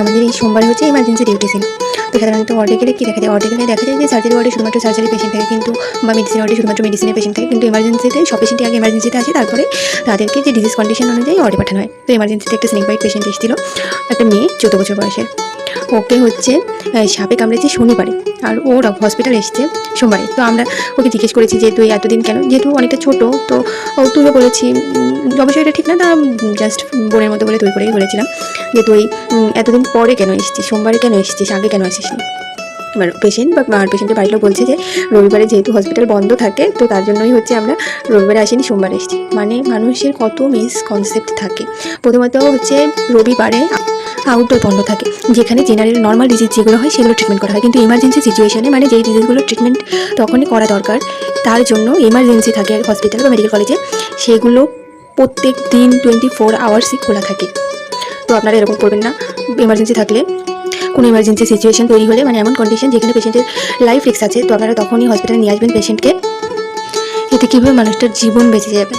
আমাদের এই সোমবারে হচ্ছে এমার্জেন্সি ডিউটি ছিল। তো সাধারণত ওয়ার্ডে গেলে কী দেখা যায়, ওয়ার্ডে গেলে দেখা যায় যে সার্জারি ওয়ার্ডে শুধুমাত্র সার্জারি পেশেন্ট থাকে, কিন্তু বা মেডিসিন ওয়ার্ডে শুধুমাত্র মেডিসিনের পেশেন্ট থাকে, কিন্তু এমার্জেন্সিতে সব পেশেন্টই আগে এমার্জেন্সিতে আসে, তারপরে তাদেরকে যে ডিজিজ কন্ডিশন অনুযায়ী ওয়ার্ডে পাঠানো হয়। তো এমার্জেন্সিতে একটা স্নেক বাইট পেশেন্ট এসেছিল, একটা মেয়ে 14 বছর বয়সের। ওকে হচ্ছে সাপে কামড়েছে শনিবারে, আর ওর হসপিটাল এসছে সোমবারে। তো আমরা ওকে জিজ্ঞেস করেছি যে তুই এতদিন কেন, যেহেতু অনেকটা ছোটো, তো তুইও বলেছি, অবশ্যই এটা ঠিক না, তা জাস্ট বোনের মতো বলে তুই করেই বলেছিলাম যে তুই এতদিন পরে কেন এসেছিস, সোমবারে কেন এসেছিস, আগে কেন আসিসনি। এবার পেশেন্ট বা পেশেন্টের বাড়ির লোক বলছে যে রবিবারে যেহেতু হসপিটাল বন্ধ থাকে, তো তার জন্যই হচ্ছে আমরা রবিবারে আসিনি, সোমবারে এসেছি। মানে মানুষের কত মিসকনসেপ্ট থাকে। প্রথমত হচ্ছে রবিবারে আউটডোর বন্ধ থাকে, যেখানে জেনারেল নর্মাল ডিজিজ যেগুলো হয় সেগুলো ট্রিটমেন্ট করা হয়, কিন্তু এমার্জেন্সি সিচুয়েশনে মানে যেই ডিজিজগুলো ট্রিটমেন্ট তখনই করা দরকার, তার জন্য এমার্জেন্সি থাকে হসপিটাল বা মেডিকেল কলেজে, সেগুলো প্রত্যেক দিন 24 আওয়ার্সই খোলা থাকে। তো আপনারা এরকম করবেন না। এমার্জেন্সি থাকলে, কোনো এমার্জেন্সি সিচুয়েশন তৈরি হলে, মানে এমন কন্ডিশন যেখানে পেশেন্টের লাইফ রিস্ক আছে, তো আপনারা তখনই হসপিটালে নিয়ে আসবেন পেশেন্টকে। এতে কীভাবে মানুষটার জীবন বেঁচে যাবে।